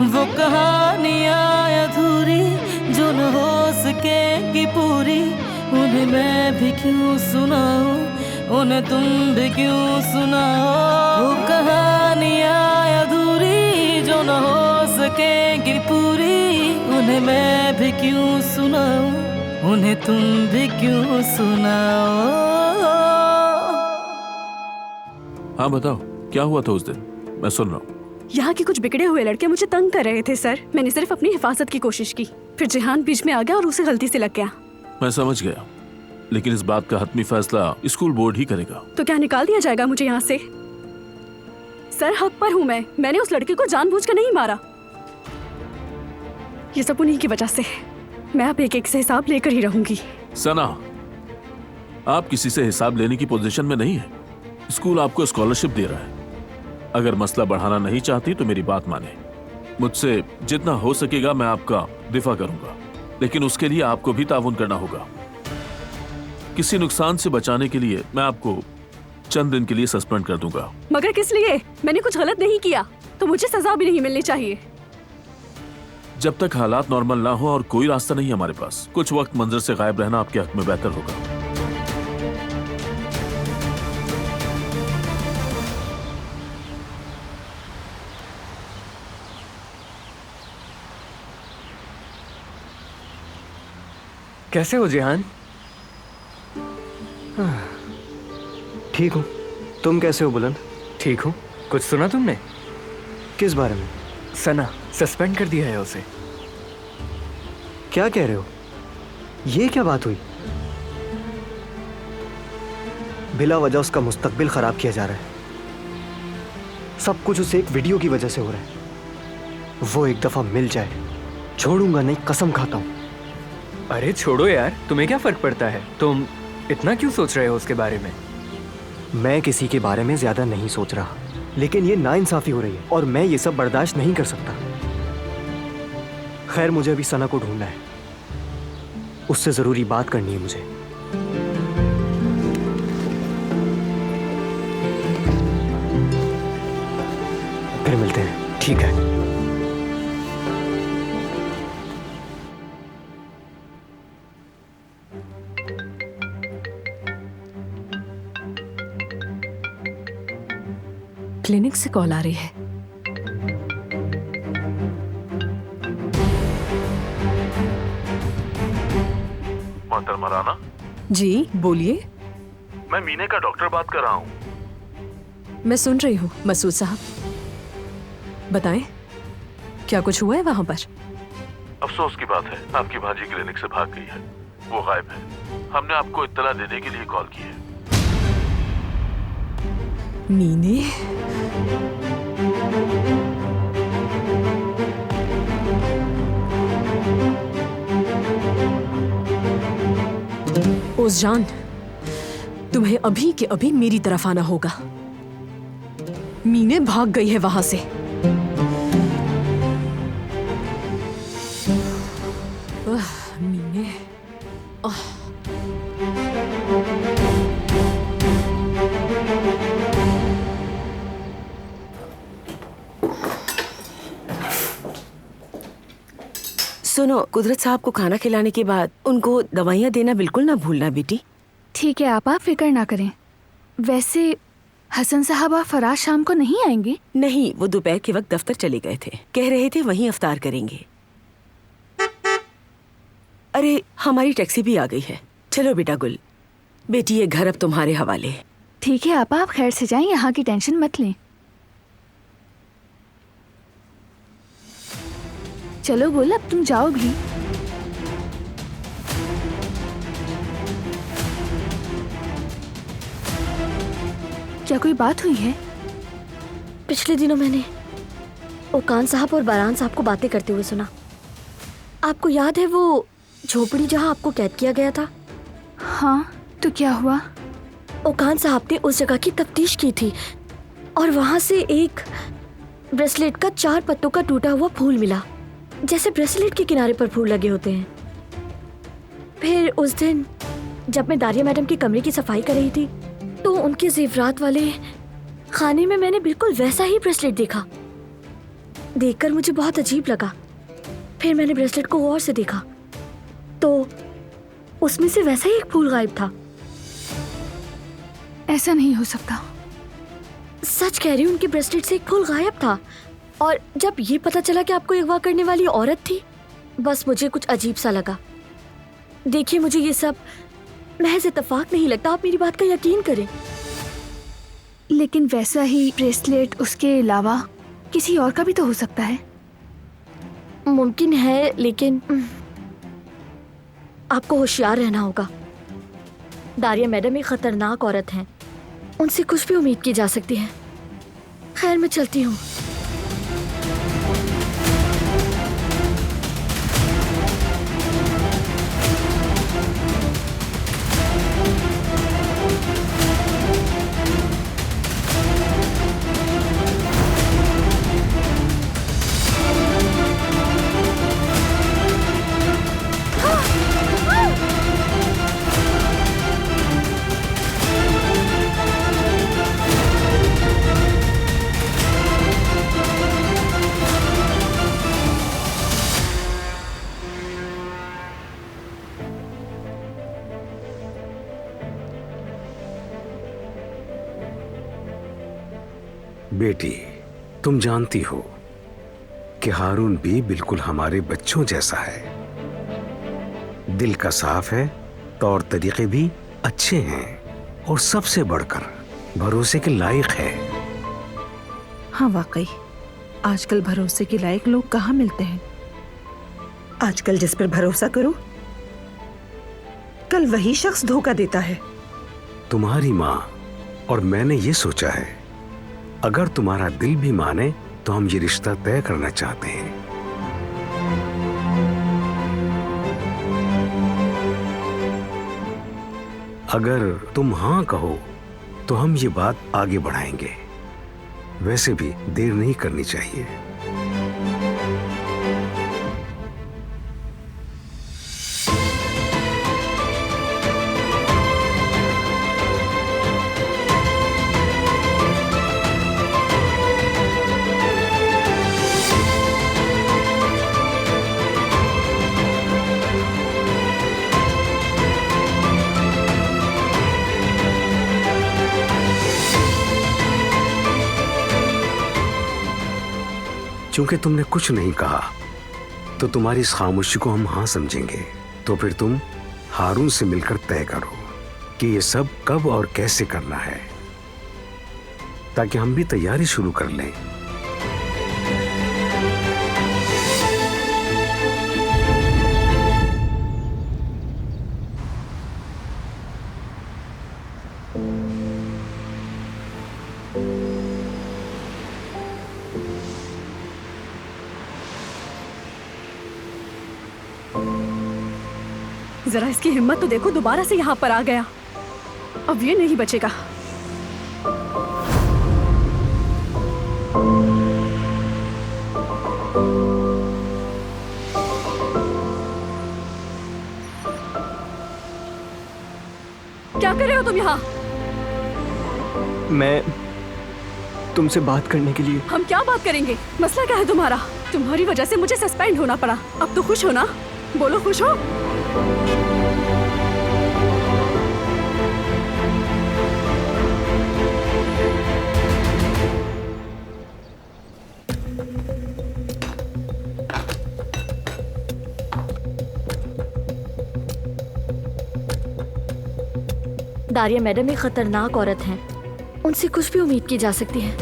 वो कहानियाँ अधूरी जो न हो सकेगी पूरी, उन्हें मैं भी क्यों सुनाऊं, उन्हें तुम भी क्यों सुनाओ। वो कहानियाँ अधूरी जो न हो सकेगी पूरी, उन्हें मैं भी क्यों सुनाऊं, उन्हें तुम भी क्यों सुनाओ। हाँ बताओ, क्या हुआ था उस दिन? मैं सुन रहा हूँ। यहाँ के कुछ बिगड़े हुए लड़के मुझे तंग कर रहे थे सर। मैंने सिर्फ अपनी हिफाजत की कोशिश की, फिर जिहान बीच में आ गया और उसे गलती से लग गया। मैं समझ गया, लेकिन इस बात का हतमी फैसला स्कूल बोर्ड ही करेगा। तो क्या निकाल दिया जाएगा मुझे यहाँ से? सर हक पर हूँ मैंने उस लड़के को जानबूझकर नहीं मारा। ये सब उन्हीं की वजह से। मैं अब एक से हिसाब लेकर ही रहूंगी। सना, आप किसी से हिसाब लेने की पोजीशन में नहीं है। स्कूल आपको स्कॉलरशिप दे रहा है। अगर मसला बढ़ाना नहीं चाहती तो मेरी बात माने। मुझसे जितना हो सकेगा मैं आपका दिफा करूंगा, लेकिन उसके लिए आपको भी ताउन करना होगा। किसी नुकसान से बचाने के लिए मैं आपको चंद दिन के लिए सस्पेंड कर दूंगा। मगर किस लिए? मैंने कुछ गलत नहीं किया, तो मुझे सजा भी नहीं मिलनी चाहिए। जब तक हालात नॉर्मल ना हो और कोई रास्ता नहीं हमारे पास, कुछ वक्त मंजर से गायब रहना आपके हक में बेहतर होगा। कैसे हो जिहान? ठीक हूँ। तुम कैसे हो बुलंद? ठीक हूँ। कुछ सुना तुमने? किस बारे में? सना सस्पेंड कर दिया है उसे। क्या कह रहे हो? ये क्या बात हुई? बिला वजह उसका मुस्तकबिल खराब किया जा रहा है। सब कुछ उसे एक वीडियो की वजह से हो रहा है। वो एक दफा मिल जाए, छोड़ूंगा नहीं, कसम खाता हूं। अरे छोड़ो यार, तुम्हें क्या फर्क पड़ता है? तुम इतना क्यों सोच रहे हो उसके बारे में? मैं किसी के बारे में ज्यादा नहीं सोच रहा, लेकिन ये नाइंसाफी हो रही है और मैं ये सब बर्दाश्त नहीं कर सकता। खैर, मुझे अभी सना को ढूंढना है, उससे जरूरी बात करनी है मुझे। फिर मिलते हैं। ठीक है। क्लिनिक से कॉल आ रही है। मोहतरमा राना। जी बोलिए। मैं मीने का डॉक्टर बात कर रहा हूँ। मैं सुन रही हूँ मसूद साहब, बताएं क्या कुछ हुआ है वहाँ पर? अफसोस की बात है, आपकी भांजी क्लिनिक से भाग गई है। वो गायब है। हमने आपको इत्तला देने के लिए कॉल की है। मीने? ओज़जान, तुम्हें अभी के अभी मेरी तरफ आना होगा। मीने भाग गई है वहां से। मीने सुनो, कुदरत साहब को खाना खिलाने के बाद उनको दवाइयाँ देना बिल्कुल ना भूलना बेटी। ठीक है आप फिक्र ना करें। वैसे हसन साहब और फराज शाम को नहीं आएंगे? नहीं, वो दोपहर के वक्त दफ्तर चले गए थे। कह रहे थे वहीं अफ्तार करेंगे। अरे हमारी टैक्सी भी आ गई है। चलो बेटा गुल, बेटी ये घर अब तुम्हारे हवाले। ठीक है आप खैर से जाएं, यहाँ की टेंशन मत लें। चलो गुल, अब तुम जाओ भी। क्या कोई बात हुई है? पिछले दिनों मैंने ओकान साहब और बारान साहब को बातें करते हुए सुना। आपको याद है वो झोपड़ी जहां आपको कैद किया गया था? हाँ, तो क्या हुआ? ओकान साहब ने उस जगह की तफ्तीश की थी और वहां से एक ब्रेसलेट का 4 पत्तों का टूटा हुआ फूल मिला, जैसे ब्रेसलेट के किनारे पर फूल लगे होते हैं। फिर उस दिन जब मैं दारिया मैडम के कमरे की सफाई कर रही थी तो उनके जेवरात वाले खाने में मैंने बिल्कुल वैसा ही ब्रेसलेट देखा देखकर मुझे बहुत अजीब लगा। फिर मैंने ब्रेसलेट को गौर से देखा तो उसमें से वैसा ही एक फूल गायब था। ऐसा नहीं हो सकता। सच कह रही हूँ, उनके ब्रेसलेट से एक फूल गायब था। और जब ये पता चला कि आपको अगवा करने वाली औरत थी, बस मुझे कुछ अजीब सा लगा। देखिए, मुझे ये सब महज इत्तेफाक नहीं लगता, आप मेरी बात का यकीन करें। लेकिन वैसा ही ब्रेसलेट उसके अलावा किसी और का भी तो हो सकता है। मुमकिन है, लेकिन आपको होशियार रहना होगा। दारिया मैडम एक खतरनाक औरत हैं, उनसे कुछ भी उम्मीद की जा सकती है। खैर, मैं चलती हूँ। बेटी, तुम जानती हो कि हारून भी बिल्कुल हमारे बच्चों जैसा है। दिल का साफ है, तौर तरीके भी अच्छे हैं और सबसे बढ़कर भरोसे के लायक है। हाँ, वाकई आजकल भरोसे के लायक लोग कहाँ मिलते हैं। आजकल जिस पर भरोसा करो, कल वही शख्स धोखा देता है। तुम्हारी माँ और मैंने ये सोचा है, अगर तुम्हारा दिल भी माने तो हम ये रिश्ता तय करना चाहते हैं। अगर तुम हाँ कहो तो हम ये बात आगे बढ़ाएंगे। वैसे भी देर नहीं करनी चाहिए। क्योंकि तुमने कुछ नहीं कहा तो तुम्हारी इस खामोशी को हम हाँ समझेंगे। तो फिर तुम हारून से मिलकर तय करो कि ये सब कब और कैसे करना है, ताकि हम भी तैयारी शुरू कर लें। जरा इसकी हिम्मत तो देखो, दोबारा से यहाँ पर आ गया। अब ये नहीं बचेगा। क्या कर रहे हो तुम यहाँ? मैं तुमसे बात करने के लिए। हम क्या बात करेंगे? मसला क्या है तुम्हारा? तुम्हारी वजह से मुझे सस्पेंड होना पड़ा। अब तो खुश हो ना? बोलो, खुश हो? दारिया मैडम एक खतरनाक औरत हैं, उनसे कुछ भी उम्मीद की जा सकती है।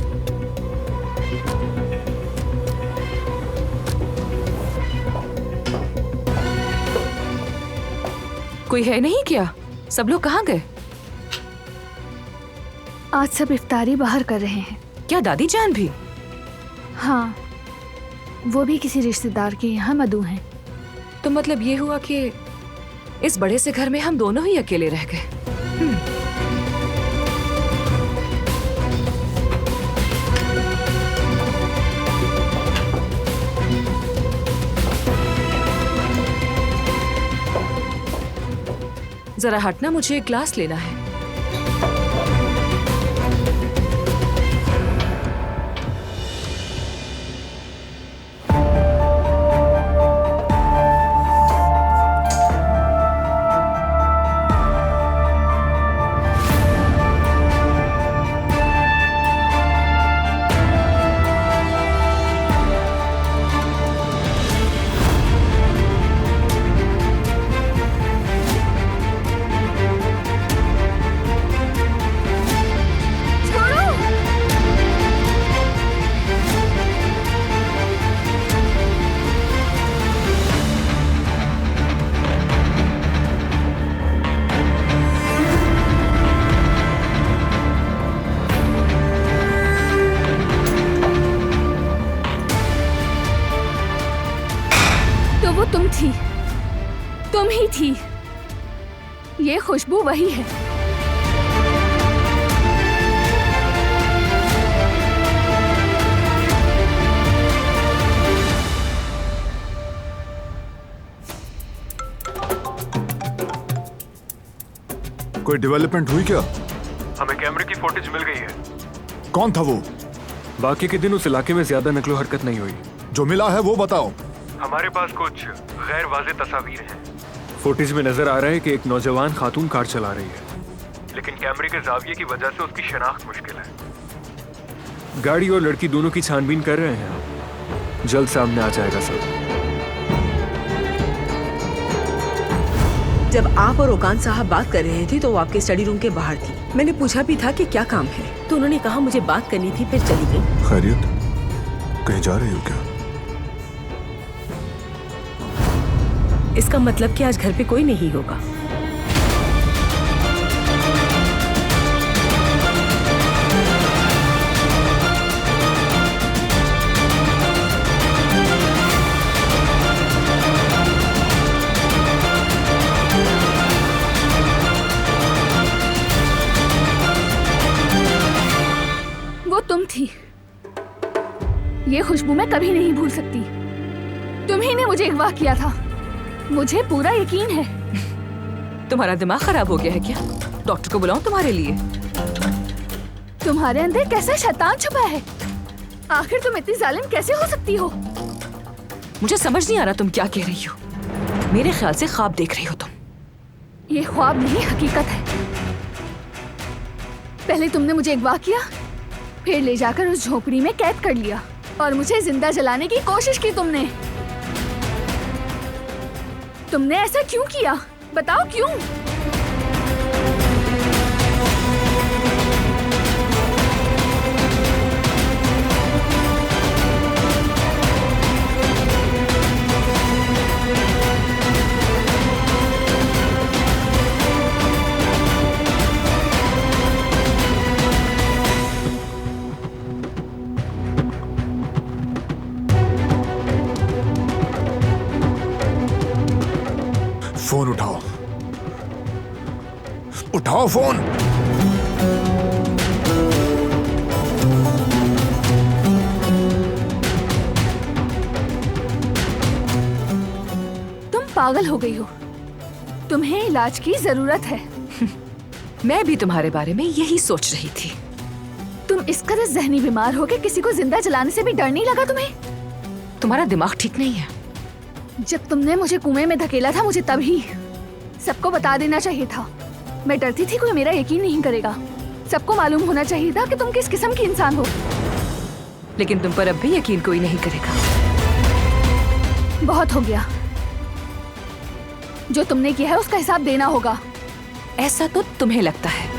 कोई है नहीं क्या? सब लोग कहाँ गए? आज सब इफ्तारी बाहर कर रहे हैं। क्या दादी जान भी? हाँ, वो भी किसी रिश्तेदार के यहाँ मदऊ हैं। तो मतलब ये हुआ कि इस बड़े से घर में हम दोनों ही अकेले रह गए। जरा हटना, मुझे एक ग्लास लेना है। तो वो तुम थी, तुम ही थी। ये खुशबू वही है। कोई डेवलपमेंट हुई क्या? हमें कैमरे की फुटेज मिल गई है। कौन था वो? बाकी के दिन उस इलाके में ज्यादा नकलो हरकत नहीं हुई। जो मिला है वो बताओ। हमारे पास कुछ गैर वाज़ेह तस्वीर हैं। फुटेज में नजर आ रहा है कि एक नौजवान खातून कार चला रही है, लेकिन कैमरे के जाविये की वजह से उसकी शनाख्त मुश्किल है। गाड़ी और लड़की दोनों की छानबीन कर रहे हैं। जल्द सामने आ जाएगा सब। जब आप और ओकान साहब बात कर रहे थे तो वो आपके स्टडी रूम के बाहर थी। मैंने पूछा भी था कि क्या काम है, तो उन्होंने कहा मुझे बात करनी थी, फिर चली गई। खैरियत? कहीं जा रही हो क्या? इसका मतलब कि आज घर पे कोई नहीं होगा। वो तुम थी। ये खुशबू मैं कभी नहीं भूल सकती। तुम्ही ने मुझे अगवा किया था, मुझे पूरा यकीन है। तुम्हारा दिमाग खराब हो गया है क्या? डॉक्टर को बुलाऊं तुम्हारे लिए? तुम्हारे अंदर कैसा शैतान छुपा है? आखिर तुम इतनी जालिम कैसे हो सकती हो? मुझे समझ नहीं आ रहा तुम क्या कह रही हो। मेरे ख्याल से ख्वाब देख रही हो तुम। ये ख्वाब नहीं, हकीकत है। पहले तुमने मुझे अगवा किया, फिर ले जाकर उस झोपड़ी में कैद कर लिया और मुझे जिंदा जलाने की कोशिश की तुमने। तुमने ऐसा क्यों किया? बताओ क्यों? फोन उठाओ, उठाओ फोन। तुम पागल हो गई हो। तुम्हें इलाज की जरूरत है। मैं भी तुम्हारे बारे में यही सोच रही थी। तुम इस कदर जहनी बीमार हो कि किसी को जिंदा जलाने से भी डर नहीं लगा तुम्हें? तुम्हारा दिमाग ठीक नहीं है। जब तुमने मुझे कुएं में धकेला था, मुझे तभी सबको बता देना चाहिए था। मैं डरती थी कोई मेरा यकीन नहीं करेगा। सबको मालूम होना चाहिए था कि तुम किस किस्म की इंसान हो। लेकिन तुम पर अब भी यकीन कोई नहीं करेगा। बहुत हो गया। जो तुमने किया है उसका हिसाब देना होगा। ऐसा तो तुम्हें लगता है।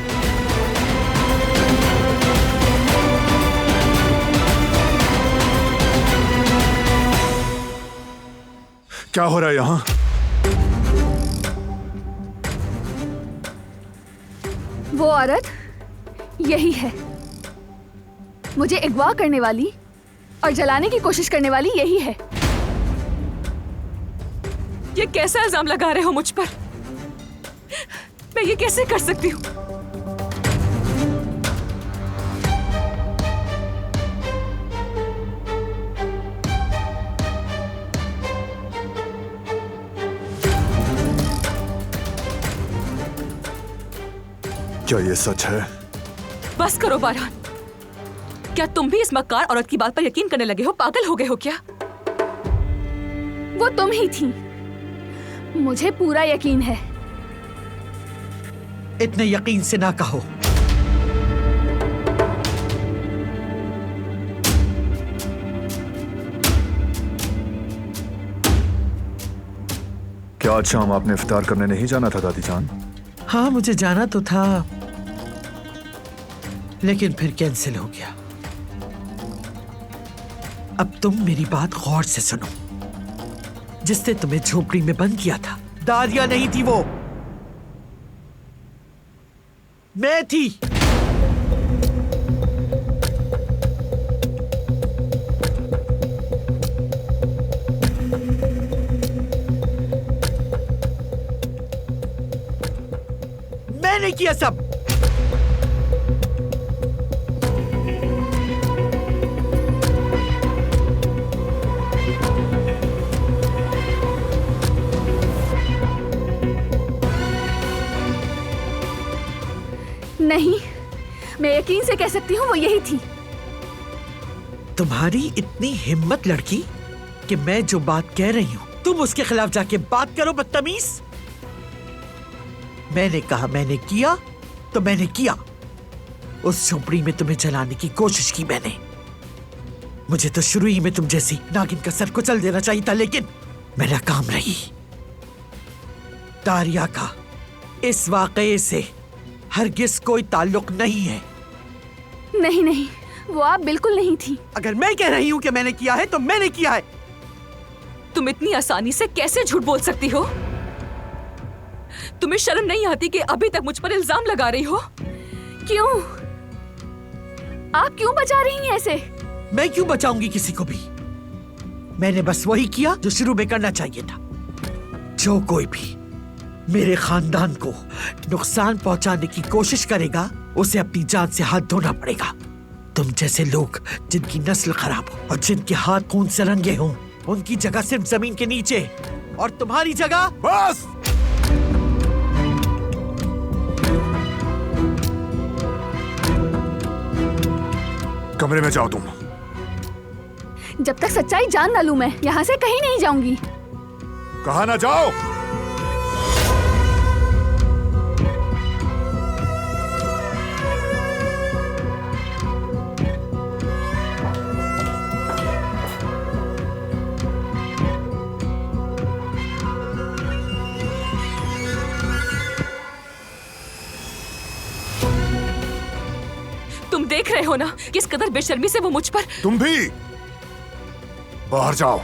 क्या हो रहा है यहाँ? वो औरत यही है। मुझे अगवा करने वाली और जलाने की कोशिश करने वाली यही है। ये कैसा इल्जाम लगा रहे हो मुझ पर? मैं ये कैसे कर सकती हूँ? क्या ये सच है? बस करो बारहान। क्या तुम भी इस मक्कार औरत की बात पर यकीन करने लगे हो? पागल हो गए हो क्या? वो तुम ही थी। मुझे पूरा यकीन है। इतने यकीन से ना कहो। क्या आज शाम आपने इफ्तार करने नहीं जाना था दादी जान? हाँ, मुझे जाना तो था, लेकिन फिर कैंसिल हो गया। अब तुम मेरी बात गौर से सुनो। जिसने तुम्हें झोपड़ी में बंद किया था, दादिया नहीं थी, वो मैं थी। नहीं किया सब। नहीं, मैं यकीन से कह सकती हूँ वो यही थी। तुम्हारी इतनी हिम्मत लड़की कि मैं जो बात कह रही हूँ तुम उसके खिलाफ जाके बात करो, बदतमीज। मैंने कहा मैंने किया तो मैंने किया। उस झोपड़ी में तुम्हें जलाने की कोशिश की मैंने। मुझे तो शुरू ही में तुम जैसी नागिन का सर कुचल देना चाहिए था, लेकिन मैं नाकाम रही। दारिया का इस वाकये से हरगिज कोई ताल्लुक नहीं है। नहीं नहीं, वो आप बिल्कुल नहीं थी। अगर मैं कह रही हूँ कि मैंने किया है तो मैंने किया है। तुम इतनी आसानी से कैसे झूठ बोल सकती हो? तुम्हें शर्म नहीं आती कि अभी तक मुझ पर इल्जाम लगा रही हो? क्यों? आप क्यों बचा रही हैं ऐसे? मैं क्यों बचाऊंगी किसी को भी? मैंने बस वही किया जो शुरू में करना चाहिए था। जो कोई भी मेरे खानदान को नुकसान पहुंचाने की कोशिश करेगा उसे अपनी जान से हाथ धोना पड़ेगा। तुम जैसे लोग जिनकी नस्ल खराब हो और जिनके हाथ खून से रंगे हों, उनकी जगह सिर्फ जमीन के नीचे, और तुम्हारी जगह बस। कमरे में जाओ तुम। जब तक सच्चाई जान ना लूं मैं यहाँ से कहीं नहीं जाऊंगी। कहा ना जाओ। तुम देख रहे हो ना किस कदर बेशर्मी से वो मुझ पर। तुम भी बाहर जाओ।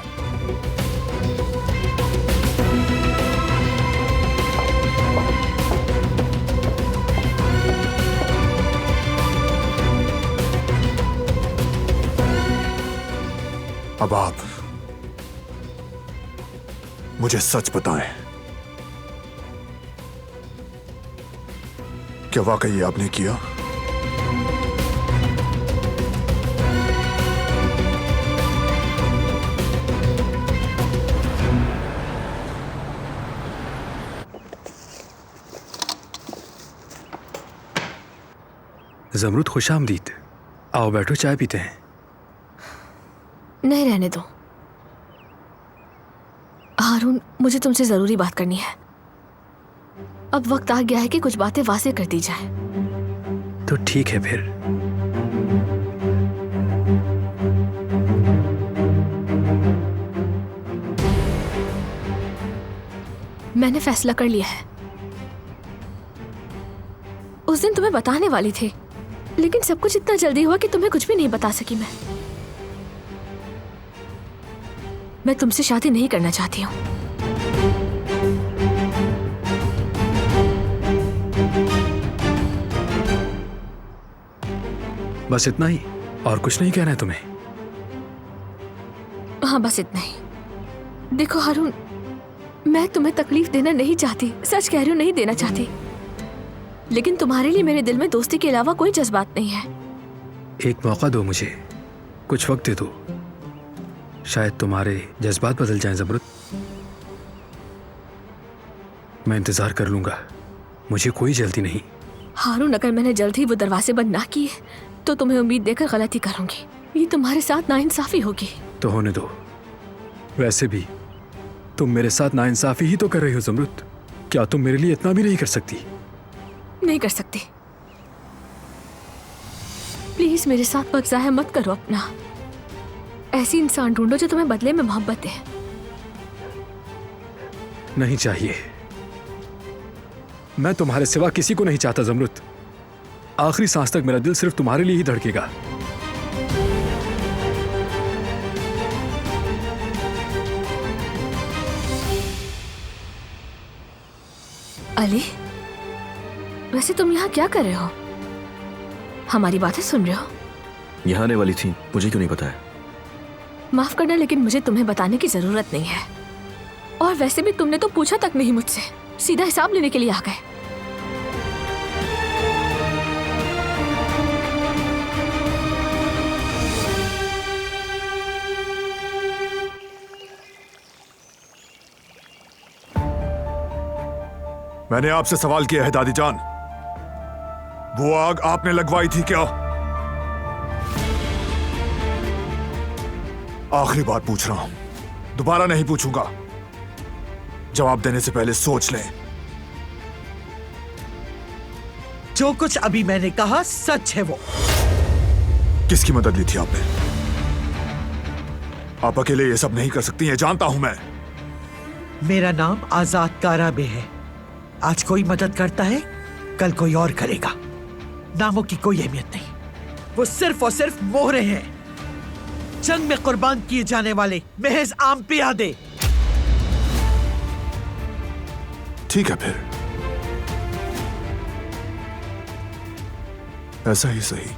अब आप मुझे सच बताएं, क्या वाकई ये आपने किया? ज़मरुद, खुशामदीद। आओ बैठो, चाय पीते हैं। नहीं, रहने दो। हारून, मुझे तुमसे जरूरी बात करनी है। अब वक्त आ गया है कि कुछ बातें वाज़ेह कर दी जाए। तो ठीक है फिर। मैंने फैसला कर लिया है। उस दिन तुम्हें बताने वाली थी, लेकिन सब कुछ इतना जल्दी हुआ कि तुम्हें कुछ भी नहीं बता सकी। मैं तुमसे शादी नहीं करना चाहती हूँ। बस इतना ही? और कुछ नहीं कहना है तुम्हें? हाँ, बस इतना ही। देखो हारून, मैं तुम्हें तकलीफ देना नहीं चाहती, सच कह रही हूँ, नहीं देना चाहती। लेकिन तुम्हारे लिए मेरे दिल में दोस्ती के अलावा कोई जज्बात नहीं है। एक मौका दो मुझे, कुछ वक्त दे दो, शायद तुम्हारे जज्बात बदल जाएं। ज़मरुद, मैं इंतजार कर लूंगा, मुझे कोई जल्दी नहीं। हारून, अगर मैंने जल्द ही वो दरवाजे बंद ना किए तो तुम्हें उम्मीद देकर गलती करूंगी। ये तुम्हारे साथ नाइंसाफी होगी। तो होने दो। वैसे भी तुम मेरे साथ नाइंसाफी ही तो कर रही हो ज़मरुद। क्या तुम मेरे लिए इतना भी नहीं कर सकती? नहीं कर सकती। प्लीज मेरे साथ वक्त ज़ाया मत करो अपना। ऐसी इंसान ढूंढो जो तुम्हें बदले में मोहब्बत दे। नहीं चाहिए। मैं तुम्हारे सिवा किसी को नहीं चाहता ज़मरुद। आखिरी सांस तक मेरा दिल सिर्फ तुम्हारे लिए ही धड़केगा। अली, वैसे तुम यहाँ क्या कर रहे हो? हमारी बातें सुन रहे हो? यहाँ आने वाली थी, मुझे क्यों नहीं बताया? माफ करना, लेकिन मुझे तुम्हें बताने की जरूरत नहीं है। और वैसे भी तुमने तो पूछा तक नहीं मुझसे, सीधा हिसाब लेने के लिए आ गए। मैंने आपसे सवाल किया है दादी जान, वो आग आपने लगवाई थी क्या? आखिरी बार पूछ रहा हूं, दोबारा नहीं पूछूंगा। जवाब देने से पहले सोच लें। जो कुछ अभी मैंने कहा सच है वो। किसकी मदद ली थी आपने? आप अकेले ये सब नहीं कर सकती, ये जानता हूं मैं। मेरा नाम आजाद काराबे है। आज कोई मदद करता है, कल कोई और करेगा। नामों की कोई अहमियत नहीं, वो सिर्फ और सिर्फ मोहरे हैं, जंग में कुर्बान किए जाने वाले महज आम पियादे। ठीक है फिर, ऐसा ही सही,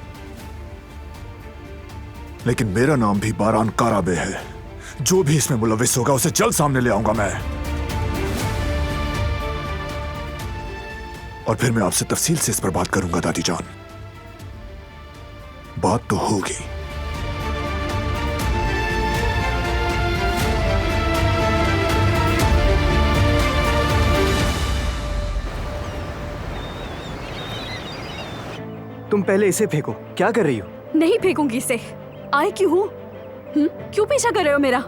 लेकिन मेरा नाम भी बारान काराबे है। जो भी इसमें मुलविस होगा उसे जल्द सामने ले आऊंगा मैं, और फिर मैं आपसे तफसील से इस पर बात करूंगा दादी जान। बात तो होगी। तुम पहले इसे फेंको। क्या कर रही हो? नहीं फेंकूंगी इसे। आए क्यों हूँ? क्यों पीछा कर रहे हो मेरा?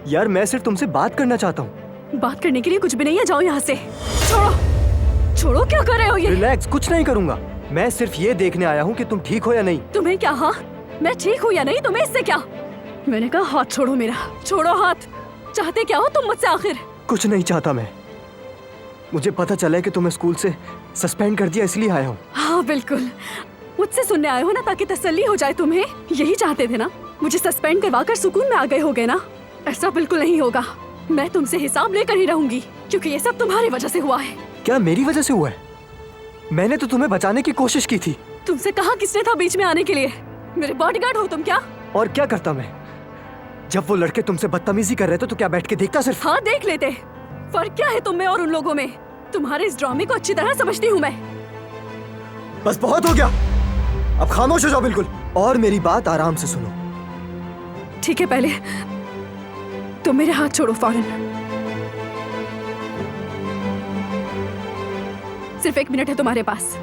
यार मैं सिर्फ तुमसे बात करना चाहता हूँ। बात करने के लिए कुछ भी नहीं है, जाओ यहाँ से। छोड़ो, छोड़ो, क्या कर रहे हो ये? रिलैक्स, कुछ नहीं करूंगा। मैं सिर्फ ये देखने आया हूँ कि तुम ठीक हो या नहीं। तुम्हें क्या? हाँ, मैं ठीक हूँ या नहीं, तुम्हें इससे क्या? मैंने कहा हाथ छोड़ो मेरा, छोड़ो हाथ। चाहते क्या हो तुम मुझसे आखिर? कुछ नहीं चाहता मैं। मुझे पता चला है कि तुम्हें स्कूल से सस्पेंड कर दिया, इसलिए आया हूँ। हाँ बिल्कुल, मुझसे सुनने आए हो ना, ताकि तसल्ली हो जाए तुम्हें। यही चाहते थे ना, मुझे सस्पेंड करवाकर सुकून में आ गए होगे ना? ऐसा बिल्कुल नहीं होगा। मैं तुमसे हिसाब लेकर ही रहूंगी, क्योंकि ये सब तुम्हारी वजह से हुआ है। क्या मेरी वजह से हुआ है? मैंने तो तुम्हें बचाने की कोशिश की थी। तुमसे कहा किसने था बीच में आने के लिए? मेरे बॉडीगार्ड हो तुम क्या? और क्या करता मैं? जब वो लड़के तुमसे बदतमीजी कर रहे थे तो क्या बैठ के देखता सिर्फ? हाँ देख लेते। फर्क क्या है तुम में और उन लोगों में? तुम्हारे इस ड्रामे को अच्छी तरह समझती हूँ मैं। बस बहुत हो गया, अब खामोश हो जाओ बिल्कुल, और मेरी बात आराम से सुनो। ठीक है, पहले तुम मेरे हाथ छोड़ो फौरन। सिर्फ 1 मिनट है तुम्हारे पास।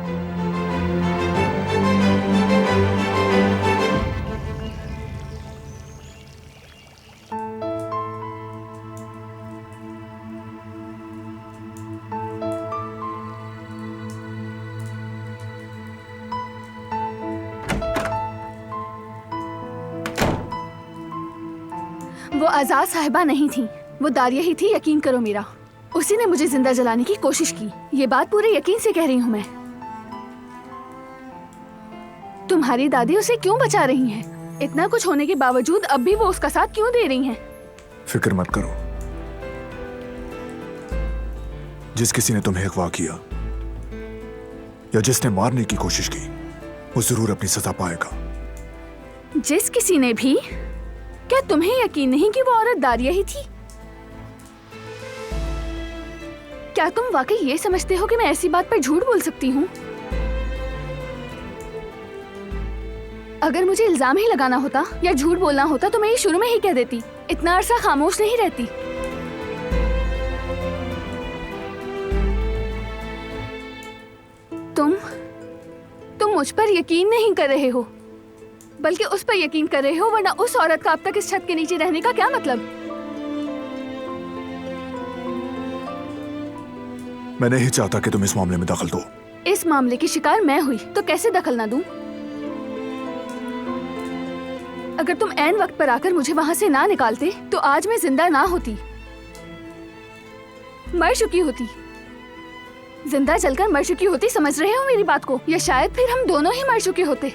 वो आजाद साहिबा नहीं थी, वो दारिया ही थी, यकीन करो मेरा। उसी ने मुझे जिंदा जलाने की कोशिश की। ये बात पूरे यकीन से कह रही हूँ मैं। तुम्हारी दादी उसे क्यों बचा रही हैं? इतना कुछ होने के बावजूद अब भी वो उसका साथ क्यों दे रही हैं? फिक्र मत करो, जिस किसी ने तुम्हें अगवा किया या जिसने मारने की कोशिश की, वो जरूर अपनी सजा पाएगा। जिस किसी ने भी? क्या तुम्हें यकीन नहीं कि वो औरत दारिया ही थी? क्या तुम वाकई ये समझते हो कि मैं ऐसी बात पर झूठ बोल सकती हूँ? अगर मुझे इल्जाम ही लगाना होता या झूठ बोलना होता तो मैं ये शुरू में ही कह देती। इतना अरसा खामोश नहीं रहती। तुम मुझ पर यकीन नहीं कर रहे हो, बल्कि उस पर यकीन कर रहे हो, वरना उस औरत का अब तक इस छत के नीचे रहने का क्या मतलब? मैं नहीं चाहता कि तुम इस मामले में दखल दो। इस मामले की शिकार मैं हुई तो कैसे दखल ना दूं? अगर तुम ऐन वक्त पर आकर मुझे वहां से ना निकालते तो आज मैं जिंदा ना होती, मर चुकी होती। जिंदा जलकर मर चुकी होती, समझ रहे हो मेरी बात को? या शायद फिर हम दोनों ही मर चुके होते।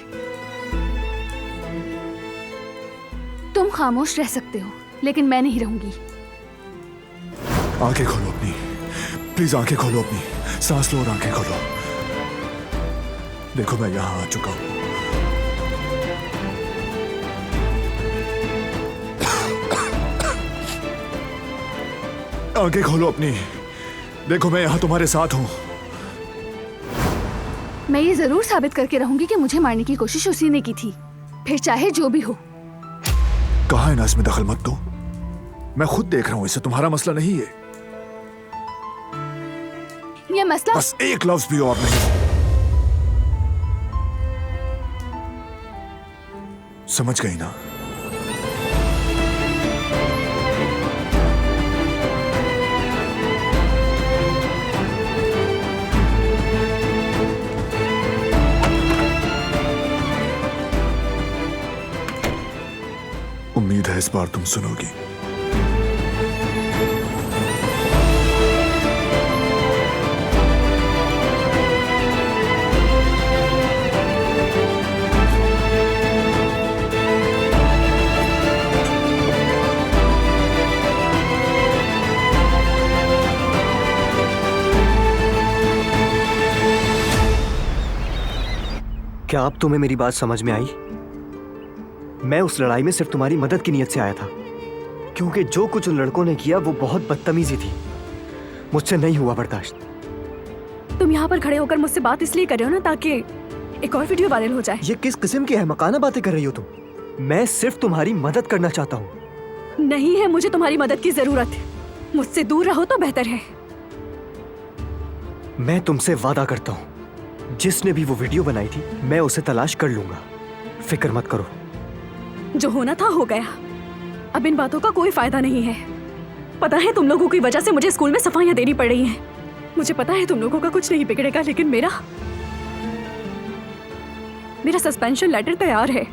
तुम खामोश रह सकते हो, लेकिन मैं नहीं रहूंगी। आंखें खोलो अपनी, प्लीज आंखें खोलो अपनी, सांस लो और आंखें खोलो। देखो मैं यहां आ चुका हूं। आंखें खोलो अपनी, देखो मैं यहां तुम्हारे साथ हूं। मैं ये जरूर साबित करके रहूंगी कि मुझे मारने की कोशिश उसी ने की थी, फिर चाहे जो भी हो। कहा है ना इसमें दखल मत दो। मैं खुद देख रहा हूं, इससे तुम्हारा मसला नहीं है। ये मसला। बस एक लफ्ज भी और नहीं। समझ गई ना? उम्मीद है इस बार तुम सुनोगी। क्या अब तुम्हें मेरी बात समझ में आई? मैं उस लड़ाई में सिर्फ तुम्हारी मदद की नीयत से आया था, क्योंकि जो कुछ उन लड़कों ने किया वो बहुत बदतमीजी थी। मुझसे नहीं हुआ बर्दाश्त। तुम यहाँ पर खड़े होकर मुझसे बात इसलिए कर रहे हो ना ताकि एक और वीडियो वायरल हो जाए। ये किस किस्म की अहमकाना बातें कर रही हो तुम? मैं सिर्फ तुम्हारी मदद करना चाहता हूँ। नहीं है मुझे तुम्हारी मदद की जरूरत। मुझसे दूर रहो तो बेहतर है। मैं तुमसे वादा करता हूँ, जिसने भी वो वीडियो बनाई थी मैं उसे तलाश कर लूंगा। फिक्र मत करो। जो होना था हो गया। अब इन बातों का कोई फायदा नहीं है। पता है तुम लोगों की वजह से मुझे स्कूल में सफाइयां देनी पड़ रही हैं। मुझे पता है तुम लोगों का कुछ नहीं बिगड़ेगा, लेकिन मेरा सस्पेंशन लेटर तैयार है।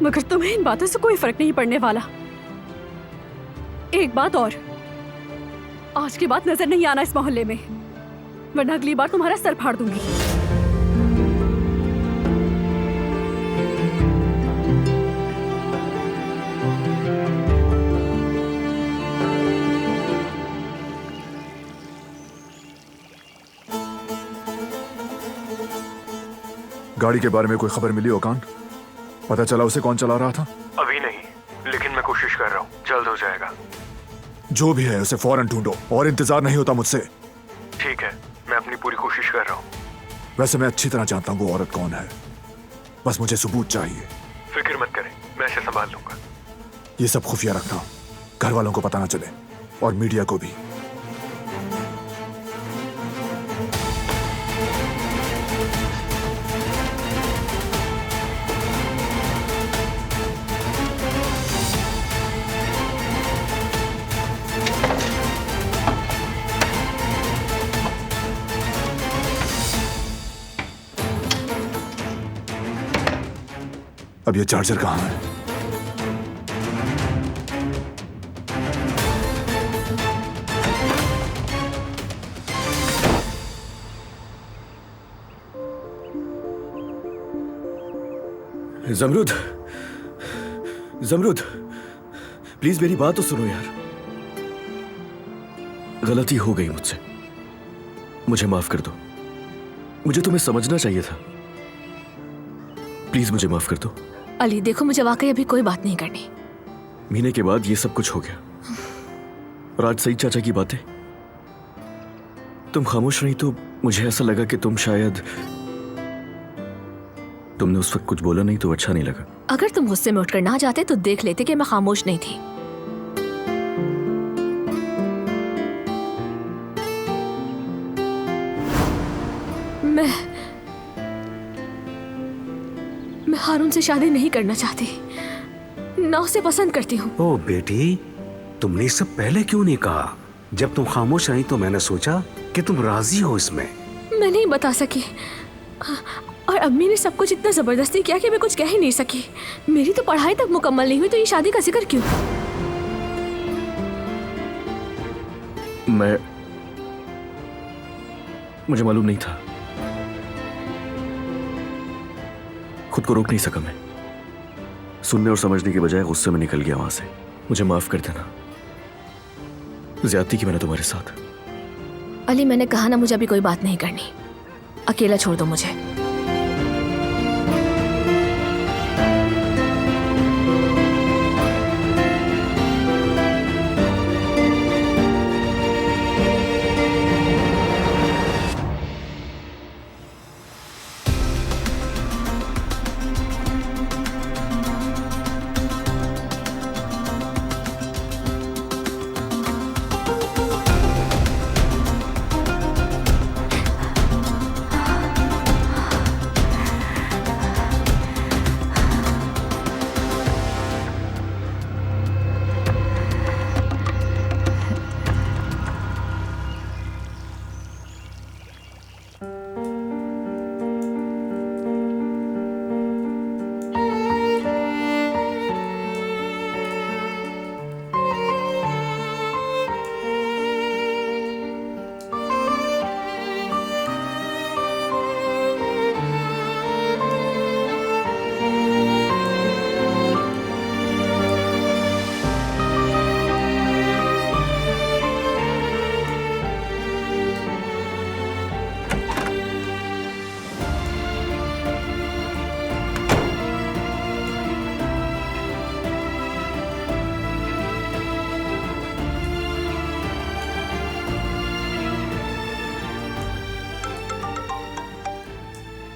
मगर तुम्हें इन बातों से कोई फर्क नहीं पड़ने वाला। एक बात और, आज के बाद नजर नहीं आना इस मोहल्ले में, वरना अगली बार तुम्हारा सर फाड़ दूंगी। गाड़ी के बारे में कोई खबर मिली ओकान? पता चला उसे कौन चला रहा था? अभी नहीं, लेकिन मैं कोशिश कर रहा हूँ, जल्द हो जाएगा। जो भी है उसे फौरन ढूंढो, और इंतजार नहीं होता मुझसे। ठीक है, मैं अपनी पूरी कोशिश कर रहा हूँ। वैसे मैं अच्छी तरह जानता हूँ वो औरत कौन है, बस मुझे सबूत चाहिए। फिक्र मत करें, मैं इसे संभाल लूंगा। ये सब खुफिया रखना, घर वालों को पता ना चले, और मीडिया को भी। अब ये चार्जर कहाँ है? जमरुद, जमरुद, प्लीज मेरी बात तो सुनो यार। गलती हो गई मुझसे, मुझे माफ कर दो। मुझे तुम्हें समझना चाहिए था। प्लीज मुझे माफ कर दो। अली देखो, मुझे वाकई अभी कोई बात नहीं करनी। महीने के बाद ये सब कुछ हो गया, और आज सईद चाचा की बातें। तुम खामोश रही तो मुझे ऐसा लगा कि तुम शायद, तुमने उस वक्त कुछ बोला नहीं तो अच्छा नहीं लगा। अगर तुम गुस्से में उठकर ना जाते तो देख लेते कि मैं खामोश नहीं थी। मैं हारून से शादी नहीं करना चाहती, ना उसे पसंद करती हूँ। ओ बेटी, तुमने सब पहले क्यों नहीं कहा? जब तुम खामोश रही तो मैंने सोचा कि तुम राजी हो इसमें। मैं नहीं बता सकी, और अम्मी ने सब कुछ इतना जबरदस्ती किया कि मैं कुछ कह ही नहीं सकी। मेरी तो पढ़ाई तक मुकम्मल नहीं हुई तो ये शादी का जिक्र क्यों? मुझे मालूम नहीं था, खुद को रोक नहीं सका मैं। सुनने और समझने के बजाय गुस्से में निकल गया वहां से। मुझे माफ कर देना, ज्यादती की मैंने तुम्हारे साथ। अली मैंने कहा ना, मुझे अभी कोई बात नहीं करनी। अकेला छोड़ दो मुझे।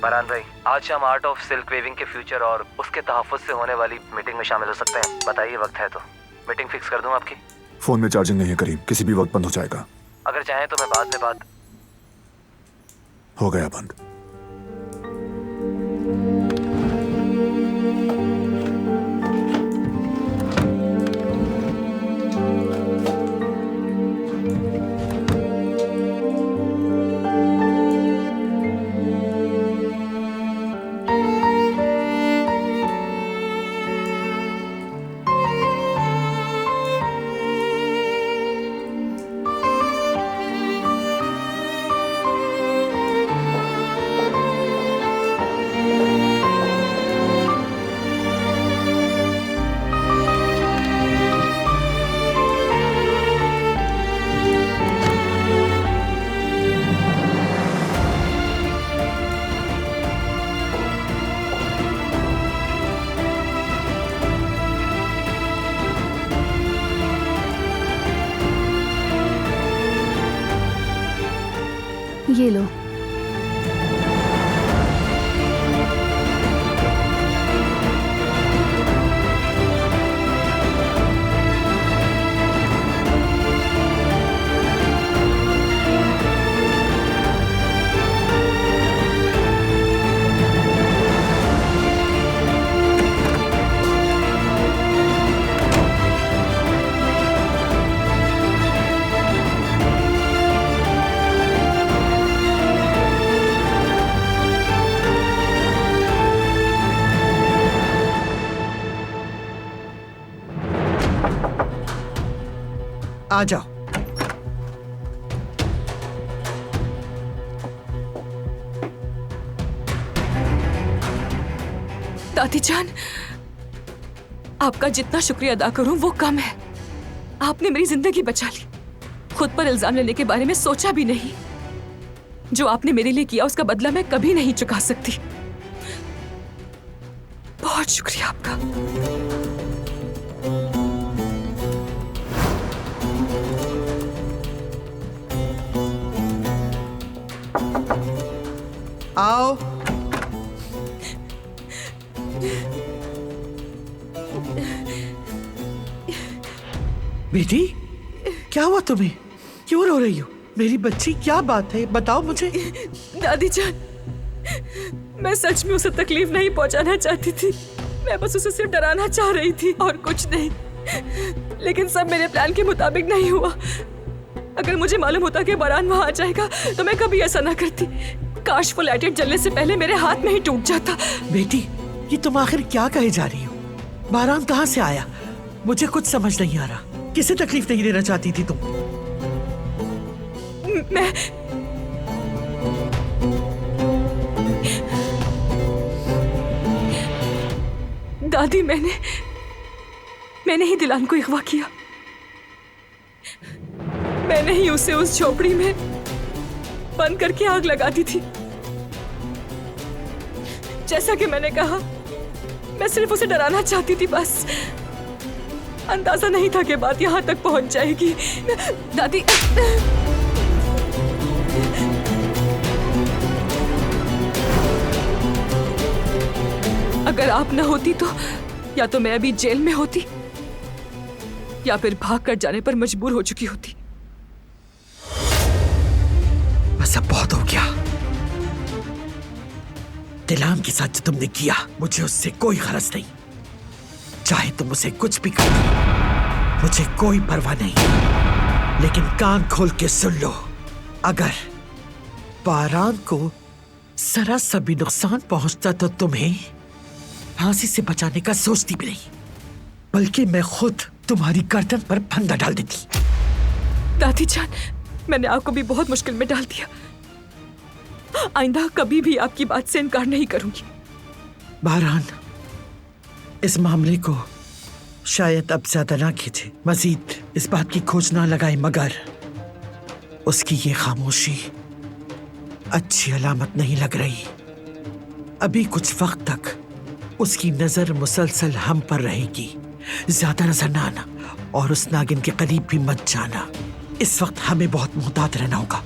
फरहान भाई, आज हम आर्ट ऑफ सिल्क वेविंग के फ्यूचर और उसके तहफ़्फ़ुज़ से होने वाली मीटिंग में शामिल हो सकते हैं। बताइए वक्त है तो मीटिंग फिक्स कर दूं आपकी। फोन में चार्जिंग नहीं है करीम, किसी भी वक्त बंद हो जाएगा। अगर चाहें तो मैं बाद में बात। हो गया बंद। ये लो। आ जाओ। दादी जान, आपका जितना शुक्रिया अदा करूं वो कम है। आपने मेरी जिंदगी बचा ली। खुद पर इल्जाम लेने के बारे में सोचा भी नहीं। जो आपने मेरे लिए किया उसका बदला मैं कभी नहीं चुका सकती। बहुत शुक्रिया आपका। आओ। बेटी, क्या हुआ तुम्हें? क्यों रो रही हो? मेरी बच्ची, क्या बात है? बताओ मुझे। दादी जान, मैं सच में उसे तकलीफ नहीं पहुंचाना चाहती थी। मैं बस उसे सिर्फ डराना चाह रही थी और कुछ नहीं। लेकिन सब मेरे प्लान के मुताबिक नहीं हुआ। अगर मुझे मालूम होता कि बारान वहां आ जाएगा तो मैं कभी ऐसा ना करती। काश वो लाइटर जलने से पहले मेरे हाथ में ही टूट जाता। बेटी, ये तुम आखिर क्या कहे जा रही हो? बारान कहाँ से आया? मुझे कुछ समझ नहीं आ रहा। किसे तकलीफ नहीं देना चाहती थी तुम? मैं दादी, मैंने ही दिलान को अगवा किया। मैंने ही उसे उस झोपड़ी में बंद करके आग लगा दी थी। जैसा कि मैंने कहा, मैं सिर्फ उसे डराना चाहती थी बस। अंदाजा नहीं था कि बात यहाँ तक पहुंच जाएगी। दादी, अगर आप न होती तो या तो मैं अभी जेल में होती या फिर भाग कर जाने पर मजबूर हो चुकी होती। बस अब बहुत हो गया। दिलान के साथ जो तुमने किया, मुझे उससे कोई गरज नहीं। चाहे तुम उसे कुछ भी कर दो, मुझे कोई परवाह नहीं। लेकिन कान खोल के सुन लो, अगर बारान को जरा सा भी नुकसान पहुंचता तो तुम्हें फांसी से बचाने का सोचती भी नहीं, बल्कि मैं खुद तुम्हारी गर्दन पर फंदा डाल देती। दादी जान, मैंने आपको भी बहुत मुश्किल में डाल दिया। आइंदा कभी भी आपकी बात से इनकार नहीं करूंगी। बारान, इस मामले को शायद अब ज्यादा ना खींचे, मजीद इस बात की खोज ना लगाए, मगर उसकी ये खामोशी अच्छी अलामत नहीं लग रही। अभी कुछ वक्त तक उसकी नजर मुसलसल हम पर रहेगी। ज्यादा नजर ना आना और उस नागिन के करीब भी मत जाना। इस वक्त हमें बहुत मुहतात रहना होगा।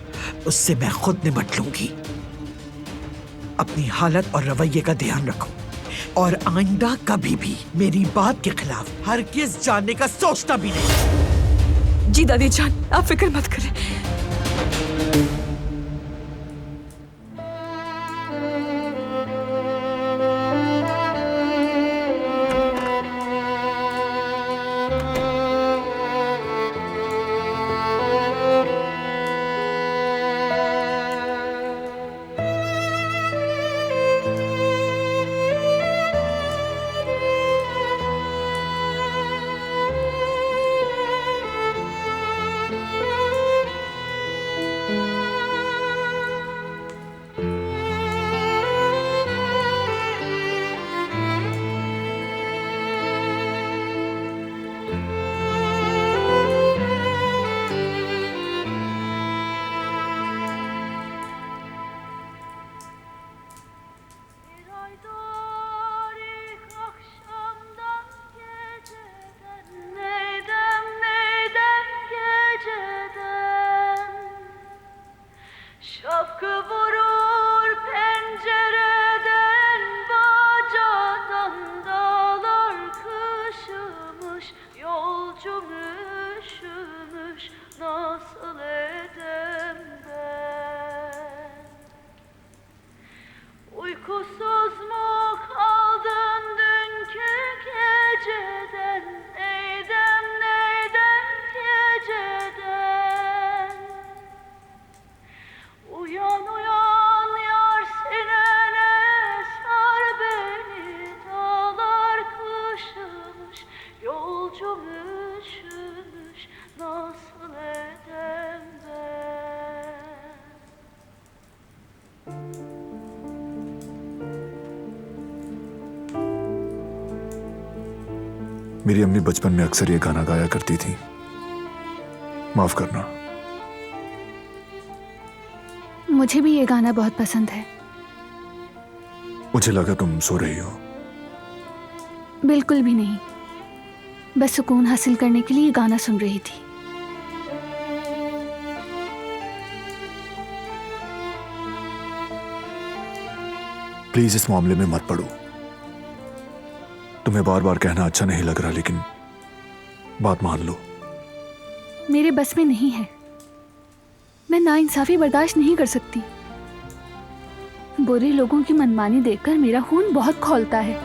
उससे मैं खुद निपट लूंगी। अपनी हालत और रवैये का ध्यान रखो और आइंदा कभी भी मेरी बात के खिलाफ हरगिज़ जानने का सोचता भी नहीं। जी दादी जान, आप फिक्र मत करें। मेरी अम्मी बचपन में अक्सर ये गाना गाया करती थी, माफ करना। मुझे भी ये गाना बहुत पसंद है। मुझे लगा तुम सो रही हो। बिल्कुल भी नहीं, बस सुकून हासिल करने के लिए ये गाना सुन रही थी। प्लीज इस मामले में मत पड़ो। तुम्हें बार बार कहना अच्छा नहीं लग रहा, लेकिन बात मान लो। मेरे बस में नहीं है। मैं नाइंसाफी बर्दाश्त नहीं कर सकती। बुरे लोगों की मनमानी देखकर मेरा खून बहुत खौलता है।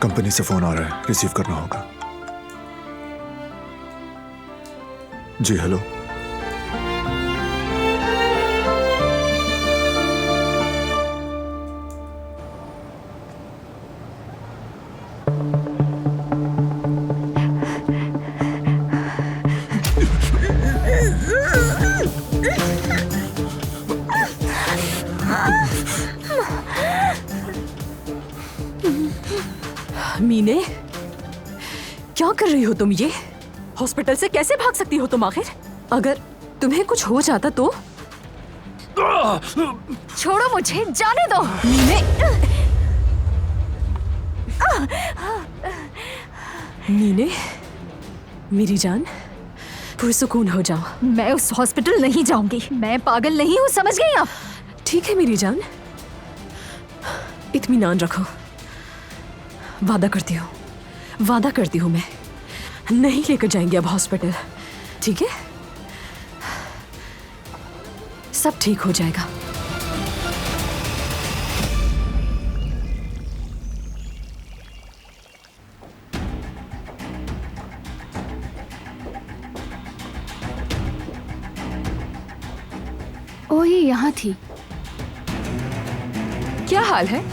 कंपनी से फोन आ रहा है, रिसीव करना होगा। जी हेलो। मीने, क्या कर रही हो तुम? ये हॉस्पिटल से कैसे भाग सकती हो तुम आखिर? अगर तुम्हें कुछ हो जाता तो? छोड़ो मुझे, जाने दो। मीने, मीने, मेरी जान, पुरसुकून हो जाओ। मैं उस हॉस्पिटल नहीं जाऊंगी। मैं पागल नहीं हूँ, समझ गई आप? ठीक है मेरी जान, इत्मीनान रखो। वादा करती हूँ मैं नहीं लेकर जाएंगे अब हॉस्पिटल, ठीक है? सब ठीक हो जाएगा। ओ, ये यहाँ थी। क्या हाल है?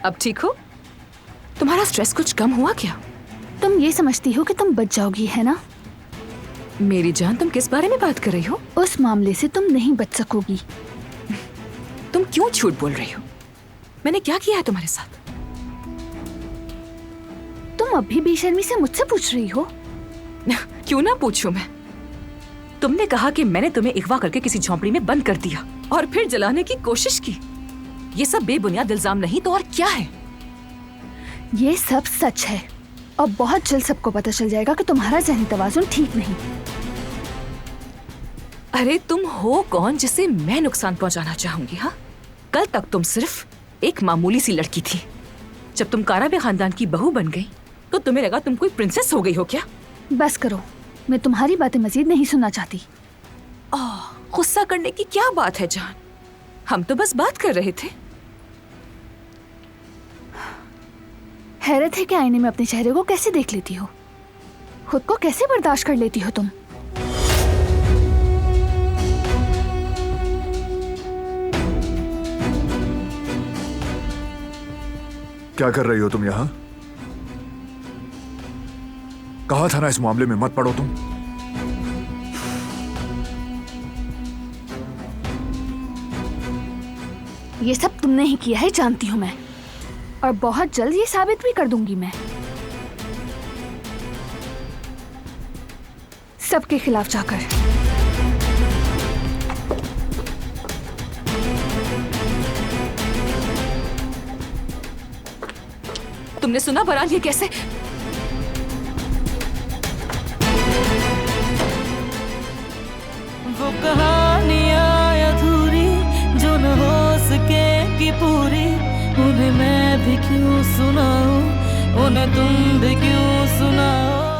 अब ठीक हो? तुम्हारा स्ट्रेस कुछ कम हुआ क्या? तुम ये समझती हो कि तुम बच जाओगी, है ना? मेरी जान, तुम किस बारे में बात कर रही हो? उस मामले से तुम नहीं बच सकोगी। तुम क्यों झूठ बोल रही हो? मैंने क्या किया है तुम्हारे साथ? तुम अभी बेशर्मी से मुझसे पूछ रही हो? क्यों ना पूछूं मैं? तुमने कहा कि मैंने तुम्हें अगवा करके किसी झोंपड़ी में बंद कर दिया और फिर जलाने की कोशिश की। ये सब बेबुनियाद इल्जाम नहीं तो और क्या है? ये सब सच है और बहुत जल्द सबको पता चल जाएगा कि तुम्हारा ज़हनी तवाज़ुन ठीक नहीं। अरे तुम हो कौन जिसे मैं नुकसान पहुंचाना चाहूंगी? हाँ, कल तक तुम सिर्फ एक मामूली सी लड़की थी। जब तुम काराबे खानदान की बहू बन गई तो तुम्हें लगा तुम कोई प्रिंसेस हो गई हो क्या? बस करो, मैं तुम्हारी बातें मजीद नहीं सुनना चाहती। गुस्सा करने की क्या बात है जान, हम तो बस बात कर रहे थे। हैरत है कि आईने में अपने चेहरे को कैसे देख लेती हो, खुद को कैसे बर्दाश्त कर लेती हो तुम। क्या कर रही हो तुम यहाँ? कहा था ना इस मामले में मत पड़ो तुम। ये सब तुमने ही किया है जानती हूँ मैं, और बहुत जल्द ये साबित भी कर दूंगी मैं, सबके खिलाफ जाकर। तुमने सुना बहरहाल ये कैसे? वो कहानियाँ अधूरी जो न हो सके कि पूरी, उन्हें मैं भी क्यों सुनाऊं, उन्हें तुम भी क्यों सुनाओ।